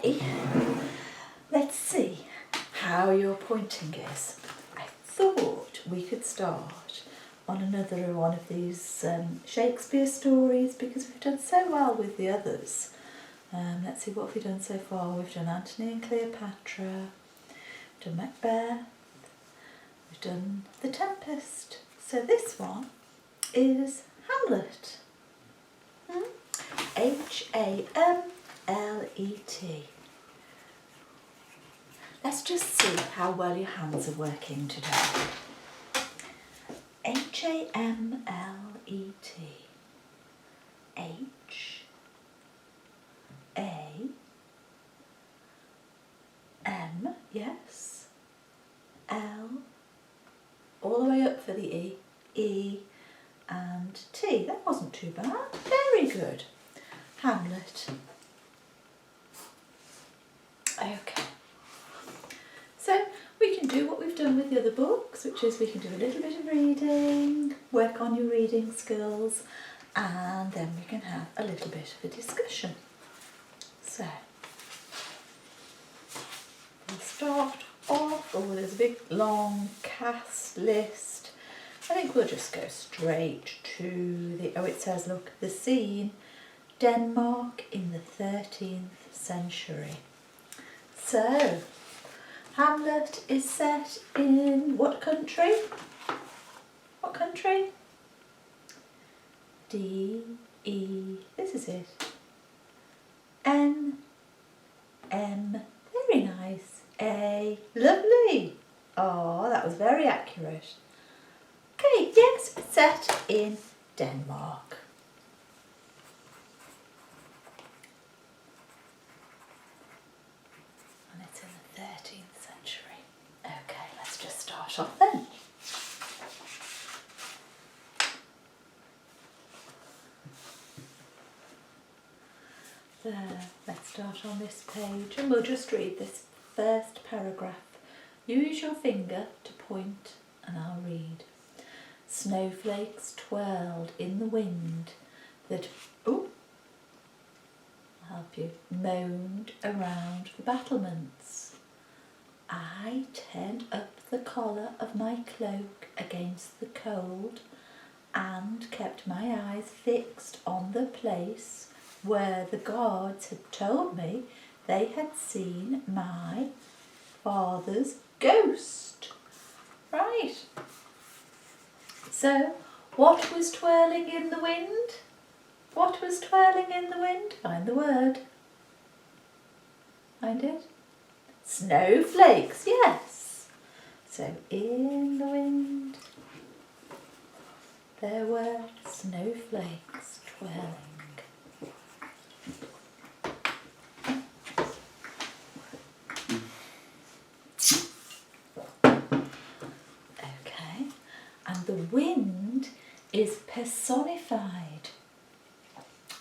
Okay, let's see how your pointing is. I thought we could start on another one of these Shakespeare stories because we've done so well with the others. Let's see, what have we done so far? We've done Antony and Cleopatra, we've done Macbeth, we've done The Tempest. So this one is Hamlet. Hamlet. Let's just see how well your hands are working today. Hamlet. H-A-M, yes. L, all the way up for the E. E and T. That wasn't too bad. Very good. Hamlet. Okay. So we can do what we've done with the other books, which is we can do a little bit of reading, work on your reading skills, and then we can have a little bit of a discussion. So we'll start off, there's a big long cast list. I think we'll just go straight to the, it says, look, the scene, Denmark in the 13th century. So, Hamlet is set in what country? What country? D, E, this is it. N, M, very nice. A, lovely. Oh, that was very accurate. Okay, yes, set in Denmark. And it's in the 13th century. Okay, let's just start off then. There, let's start on this page and we'll just read this first paragraph. Use your finger to point and I'll read. Snowflakes twirled in the wind that, I'll help you, moaned around the battlements. I turned up the collar of my cloak against the cold and kept my eyes fixed on the place where the guards had told me they had seen my father's ghost. Right. So, what was twirling in the wind? What was twirling in the wind? Find the word. Find it? Snowflakes, yes. So, in the wind, there were snowflakes twirling. The wind is personified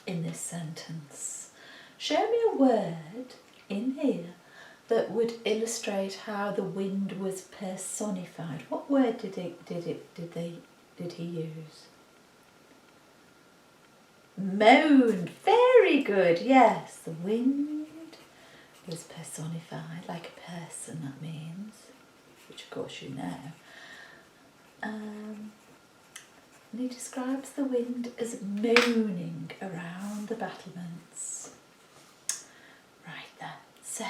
in this sentence. Show me a word in here that would illustrate how the wind was personified. What word did he use? Moaned. Very good. Yes, the wind was personified, like a person, that means, which of course you know. And he describes the wind as moaning around the battlements. Right then, so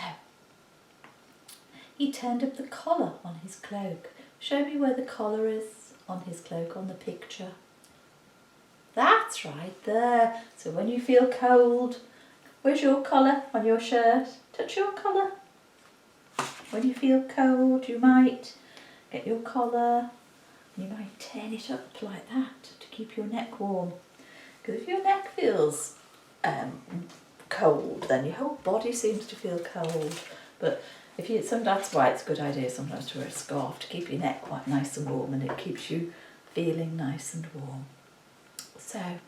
he turned up the collar on his cloak. Show me where the collar is on his cloak on the picture. That's right there. So when you feel cold, where's your collar on your shirt? Touch your collar. When you feel cold, you might get your collar. You might turn it up like that to keep your neck warm. Because if your neck feels cold, then your whole body seems to feel cold. But that's why it's a good idea sometimes to wear a scarf to keep your neck quite nice and warm, and it keeps you feeling nice and warm. So,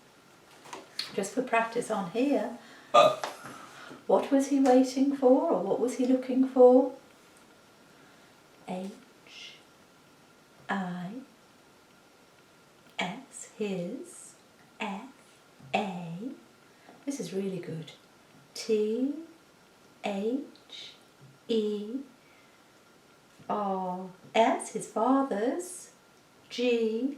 just for practice on here, what was he waiting for, or what was he looking for? H-I-S, his, F-A, this is really good, T-A-K, H-E-R-S, his father's, G-H-O-S-T,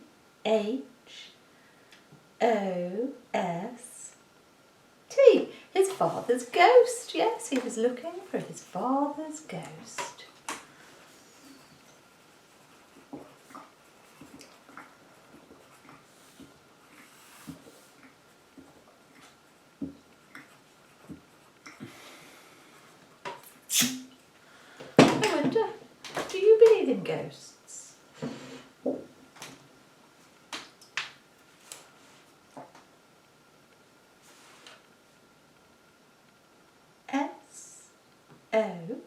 his father's ghost. Yes, he was looking for his father's ghost. I wonder, do you believe in ghosts? S-O-M,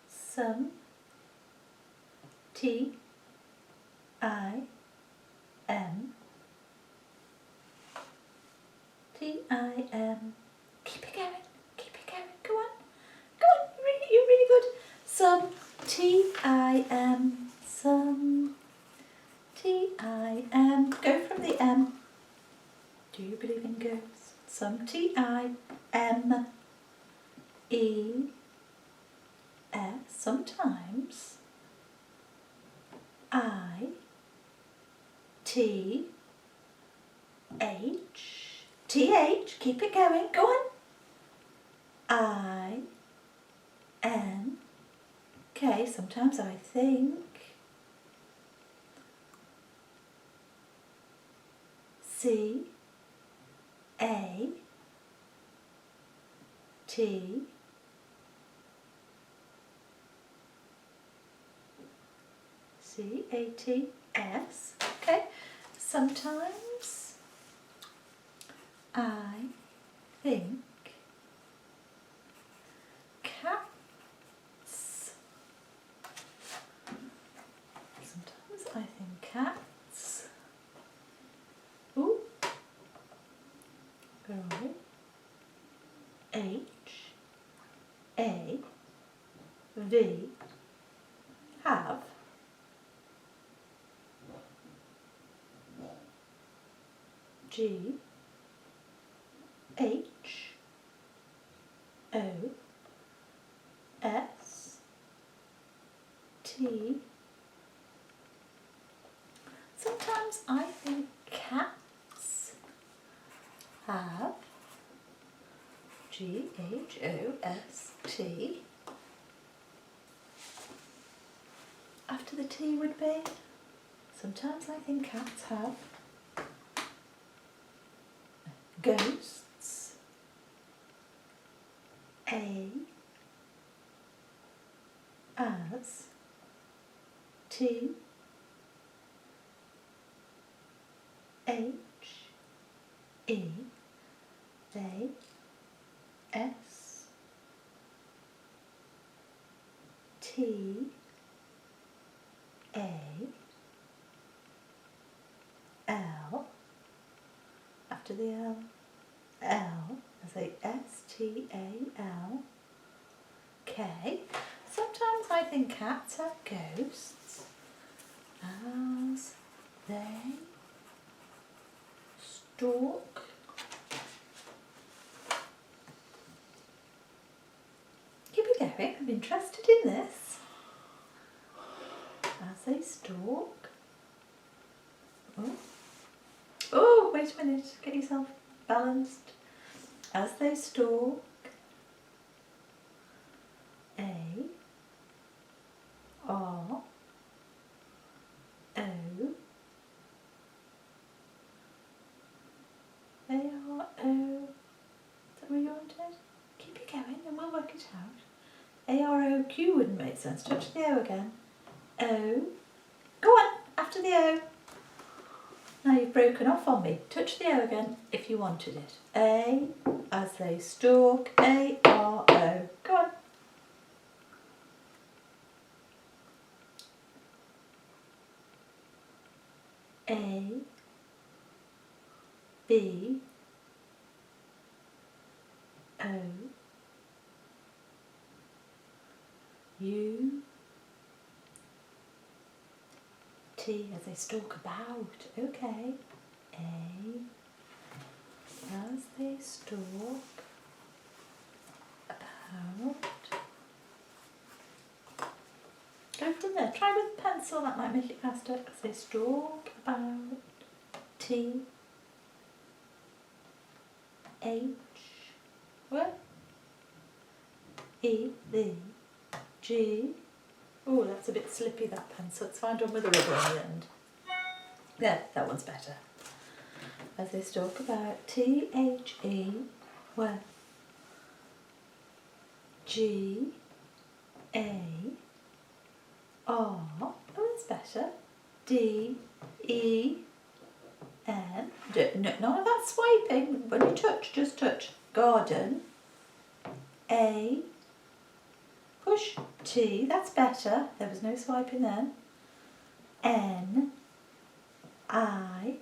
some, T-I-M, T-I-M. Keep it going, go on, you're really good. Some, T-I-M, some, T-I-M. Go from the M. Do you believe in ghosts? Some, T-I-M-E-S. Sometimes I-T-H. T-H, keep it going, go on. I-N-K, sometimes I think. C-A-T. C-A-T-S, okay. Sometimes I think cats. Sometimes I think cats. Ooh. Right. H-A-V. Have. G H O S T. Sometimes I think cats have G H O S T. After the T would be. Sometimes I think cats have ghosts. A as T H E A S T A L. After the L, L, I say S-T-A-L, K. Sometimes I think cats have ghosts as they stalk keep it going, I'm interested in this. As they stalk. Oh, wait a minute, get yourself balanced. As they stalk. A R O. A R O. Is that where you wanted? Keep it going and we'll work it out. A-R-O-Q wouldn't make sense. Touch the O again. O. Go on, after the O. Now you've broken off on me. Touch the O again if you wanted it. A, as they stalk, A-R-O. Go on. A, B, O, U, T, as they stalk about. Okay. A, they stalk about... Go from there. Try with a pencil, that might make it faster. As they stalk about T H what? E V G. Oh, that's a bit slippy, that pencil. It's fine done with the rubber on the end. Yeah, that one's better. As they stalk about T H E well G A R. Oh, that's better. D E N. None of that swiping. When you touch, just touch. Garden. A. Push T. That's better. There was no swiping then. N. I.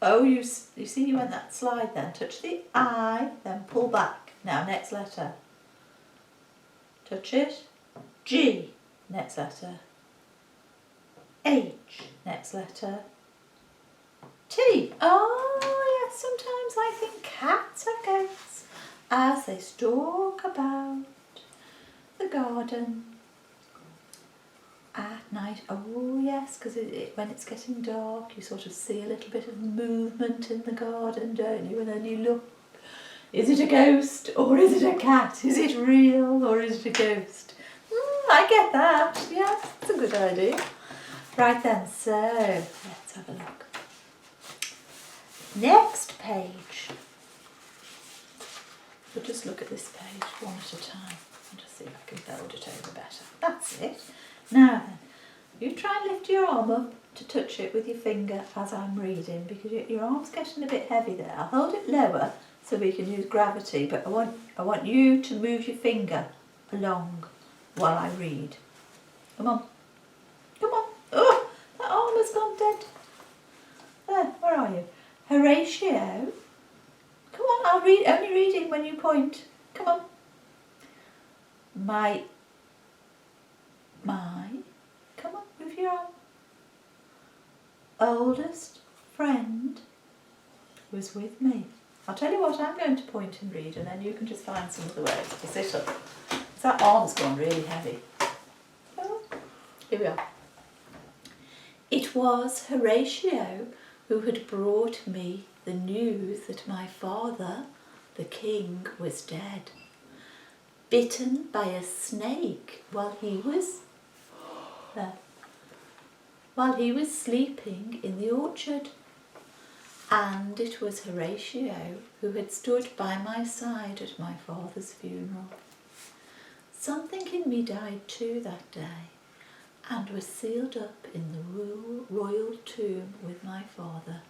Oh, you see you went that slide then. Touch the I, then pull back. Now, next letter. Touch it. G. Next letter. H. Next letter. T. Oh, yes, sometimes I think cats are ghosts as they stalk about the garden at night. Oh, yes, because when it's getting dark, you sort of see a little bit of movement in the garden, don't you? And then you look. Is it a ghost or is it a cat? Is it real or is it a ghost? I get that. Yes, it's a good idea. Right then, so let's have a look. Next page. We'll just look at this page one at a time. I'll just see if I can fold it over better. That's it. Now then, you try and lift your arm up to touch it with your finger as I'm reading, because your arm's getting a bit heavy there. I'll hold it lower so we can use gravity, but I want you to move your finger along while I read. Come on. Come on. Oh, that arm has gone dead. There, where are you? Horatio. Come on, I'll read. Only reading when you point. Come on. My. Come on, move your arm. Oldest friend was with me. I'll tell you what, I'm going to point and read, and then you can just find some of the words to sit up. That arm's gone really heavy. Oh, here we are. It was Horatio who had brought me the news that my father, the king, was dead, bitten by a snake while he was sleeping in the orchard. And it was Horatio who had stood by my side at my father's funeral. Something in me died too that day, and was sealed up in the royal tomb with my father.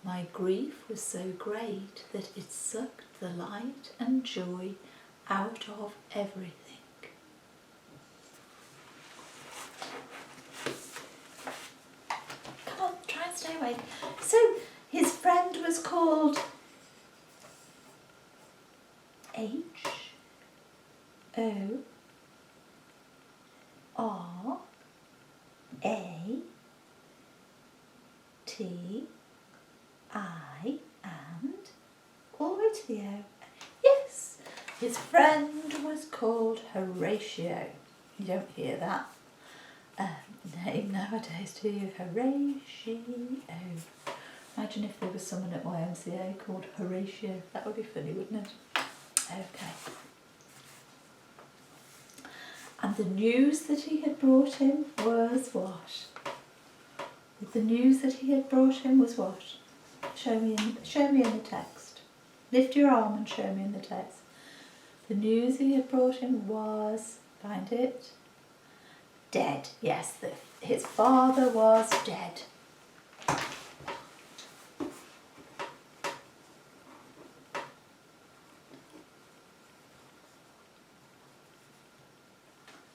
My grief was so great that it sucked the light and joy out of everything. Come on, try and stay awake. So, his friend was called H-O-R-A-T-I and all the way to the O. Yes, his friend was called Horatio. You don't hear that name nowadays, do you? Horatio. Imagine if there was someone at YMCA called Horatio. That would be funny, wouldn't it? Okay. And the news that he had brought him was what? The news that he had brought him was what? Show me in the text. Lift your arm and show me in the text. The news he had brought him was, find it, dead. Yes, his father was dead.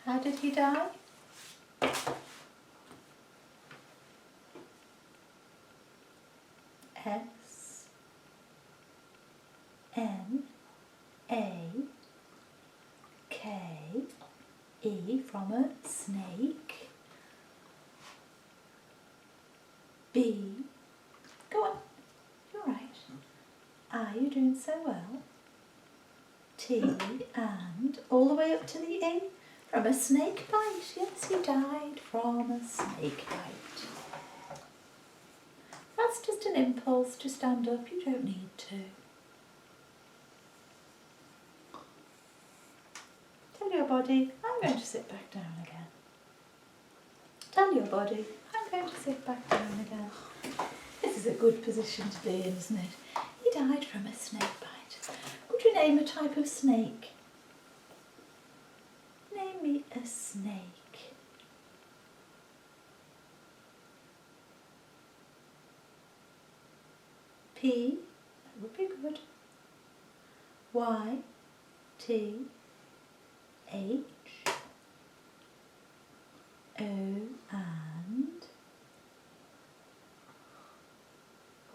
How did he die? S-N-A-K-E from a snake. B. Go on. You're right. I, you're doing so well. T, and all the way up to the E. From a snake bite. Yes, he died from a snake bite. That's just an impulse to stand up. You don't need to. Tell your body, I'm going to sit back down again. Tell your body, I'm going to sit back down again. This is a good position to be in, isn't it? He died from a snake bite. Could you name a type of snake? Name me a snake. P, that would be good. Y, T, H, O, and...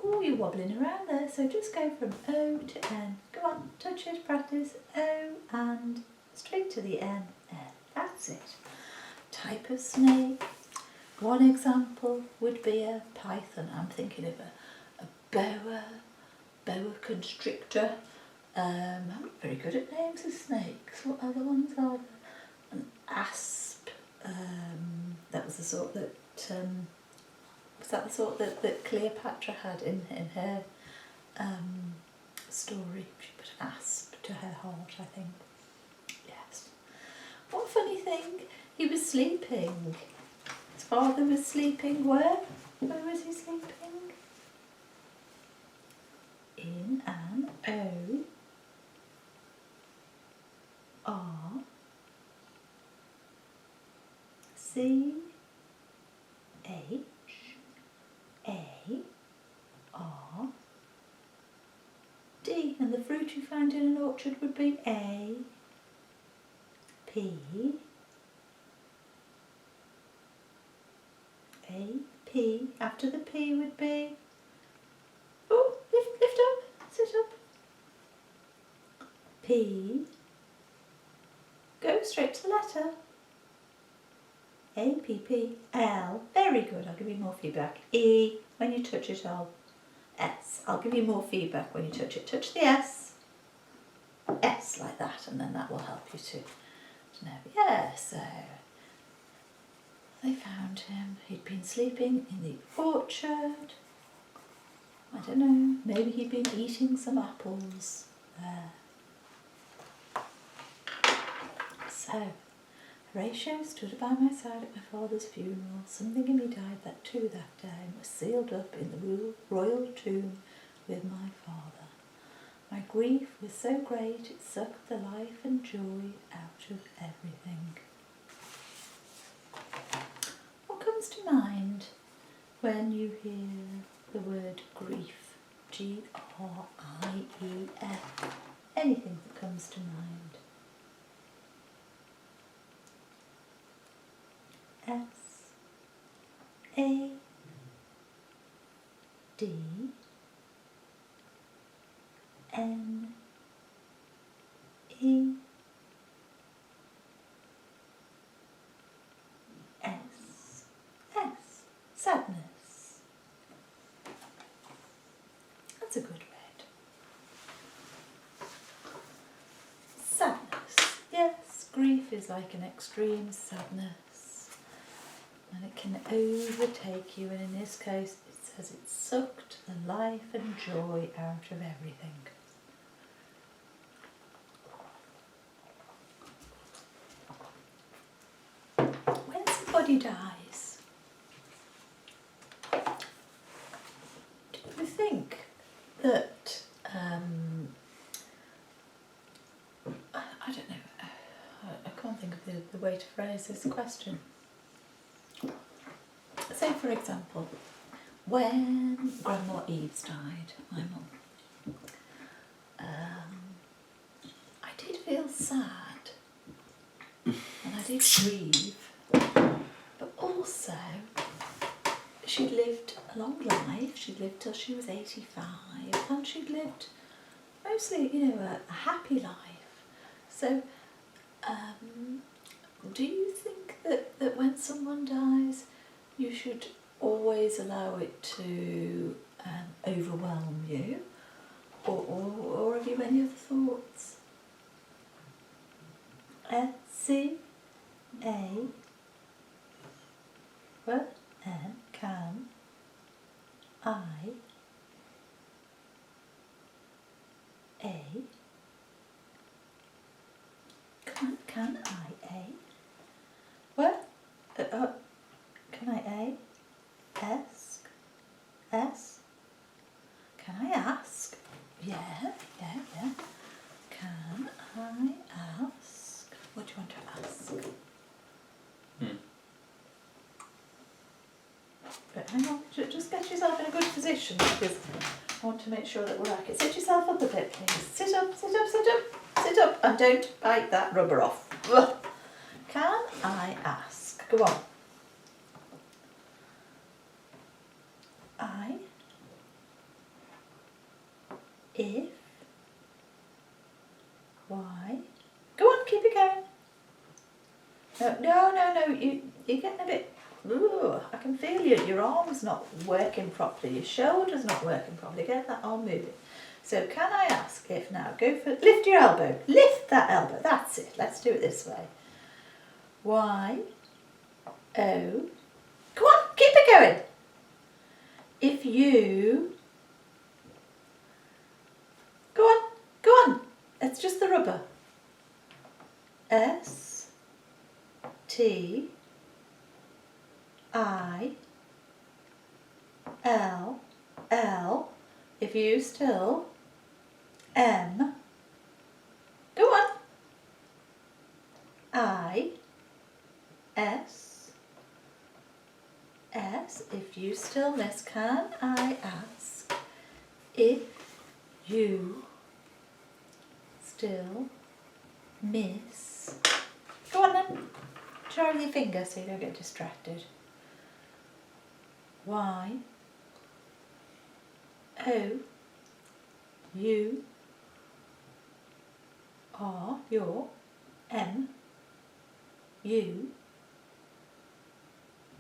Oh, you're wobbling around there, so just go from O to N. Go on, touch it, practice. O and straight to the N. N. That's it. Type of snake. One example would be a python. I'm thinking of a boa constrictor. I'm not very good at names of snakes. What other ones are there? An asp. That was the sort that was that the sort that Cleopatra had in her story. She put an asp to her heart, I think. Yes. One funny thing, he was sleeping. His father was sleeping where? Where was he sleeping? In an O R C H A R D, and the fruit you find in an orchard would be A P A P. After the P would be, oh, lift up, sit up. P, go straight to the letter. A, P, P, L, very good, I'll give you more feedback. E, when you touch it, S, I'll give you more feedback when you touch it. Touch the S, S like that, and then that will help you to know. Yeah, so they found him, he'd been sleeping in the orchard. I don't know, maybe he'd been eating some apples there. So, Horatio stood by my side at my father's funeral. Something in me died that day and was sealed up in the royal tomb with my father. My grief was so great it sucked the life and joy out of everything. What comes to mind when you hear the word grief? G-R-I-E-F. Anything that comes to mind. S A D N E S S. Sadness. That's a good word. Sadness. Yes, grief is like an extreme sadness. And it can overtake you, and in this case it says it sucked the life and joy out of everything. When somebody dies, do you think that, I don't know, I can't think of the way to phrase this question. Say, for example, when Grandma Eves died, my mum, I did feel sad and I did grieve, but also she'd lived a long life. She'd lived till she was 85 and she'd lived mostly, a happy life. So, do you think that when someone dies, you should always allow it to overwhelm you? Or have you any other thoughts? C A what? N can I A can I A what? Can I A ask S? Can I ask? Yeah. Can I ask? What do you want to ask? But hang on, just get yourself in a good position because I want to make sure that we're accurate. Sit yourself up a bit, please. Sit up, and don't bite that rubber off. Ugh. Can I ask? Go on. If, why? Go on, keep it going. No, you're getting a bit, ooh, I can feel your arm's not working properly, your shoulder's not working properly, get that arm moving. So can I ask if now, lift your elbow, lift that elbow, that's it, let's do it this way. Y, O, come on, keep it going. If you, go on, it's just the rubber. S, T, I, L, if you still, M, go on, I, S, if you still miss, can I ask if you still miss? Go on then, try with your finger so you don't get distracted. Y, O, U, R, your, M, U,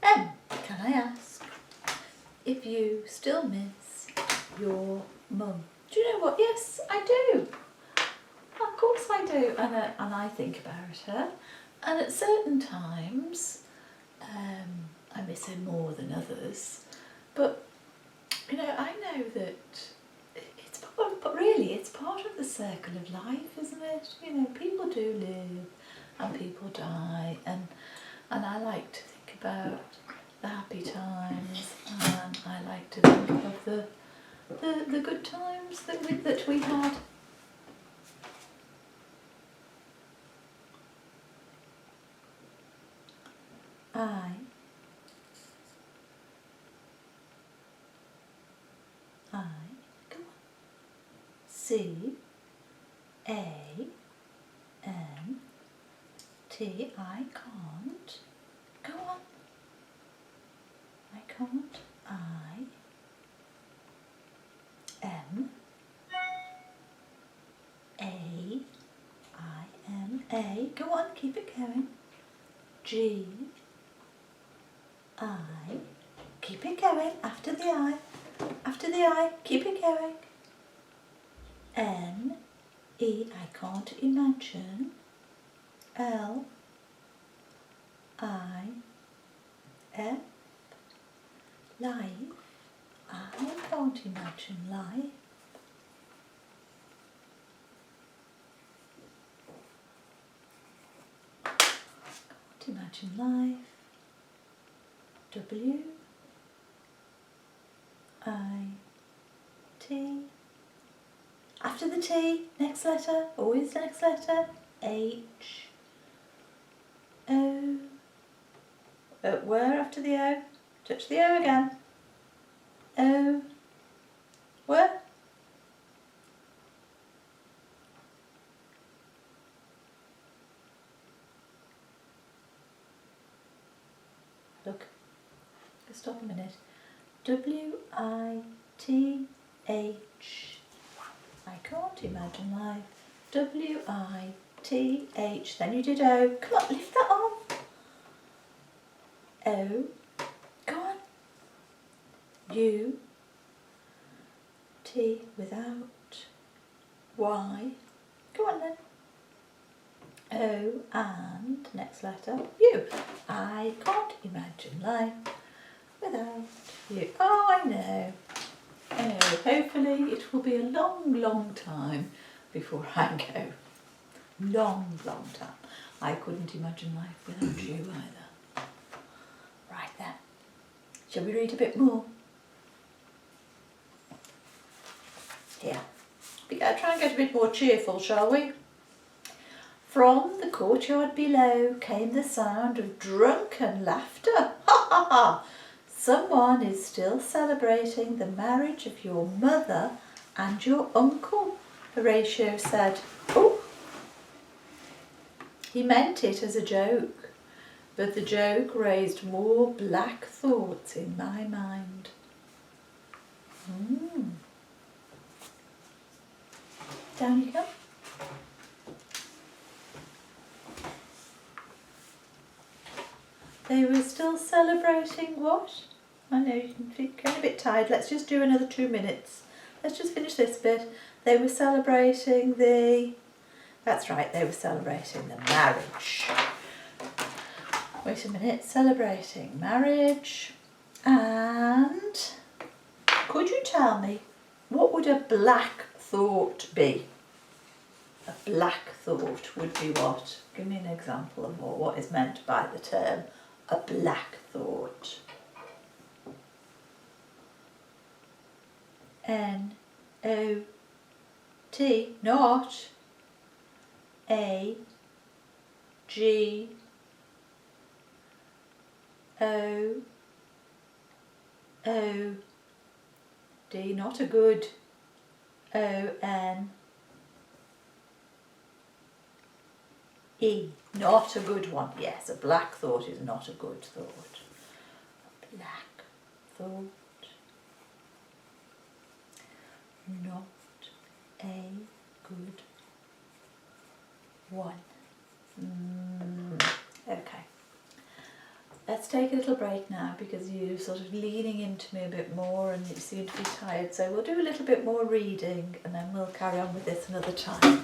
M. Can I ask if you still miss your mum? Do you know what? Yes, I do. Of course I do. And I think about her. And at certain times, I miss her more than others. But, you know, I know that it's part of the circle of life, isn't it? You know, people do live and people die. And I like to think about the happy times, and I like to think of the good times that we had. I go on. C A N T, I can't. Go on. I can't. I M A. Go on, keep it going. G I. Keep it going. After the I. After the I. Keep it going. N E. I can't imagine. L I F. Life. I can't imagine life. Can't imagine life. W I T. After the T, next letter, always the next letter. H O. Where after the O? Touch the O again. O. Where? Look. Stop a minute. W I T H. I can't imagine life. W I T H. Then you did O. Come on, lift that arm. O. Go on. U. T without. Y. Go on then. O and next letter U. I can't imagine life without you. Oh, I know. Hopefully it will be a long, long time before I go. Long, long time. I couldn't imagine life without you either. Right then. Shall we read a bit more? Here. We gotta try and get a bit more cheerful, shall we? From the courtyard below came the sound of drunken laughter. Ha ha ha! Someone is still celebrating the marriage of your mother and your uncle, Horatio said. Oh! He meant it as a joke, but the joke raised more black thoughts in my mind. Down you go. They were still celebrating what? I know you can feel getting a bit tired. Let's just do another 2 minutes. Let's just finish this bit. They were celebrating the... That's right, they were celebrating the marriage. Wait a minute. Celebrating marriage. And... Could you tell me, what would a black thought be? A black thought would be what? Give me an example of what is meant by the term a black thought. N-O-T, not A-G-O-O-D, not a good O-N-E, not a good one. Yes, a black thought is not a good thought. A black thought. Not a good one. Okay. Let's take a little break now because you're sort of leaning into me a bit more and you seem to be tired. So we'll do a little bit more reading and then we'll carry on with this another time.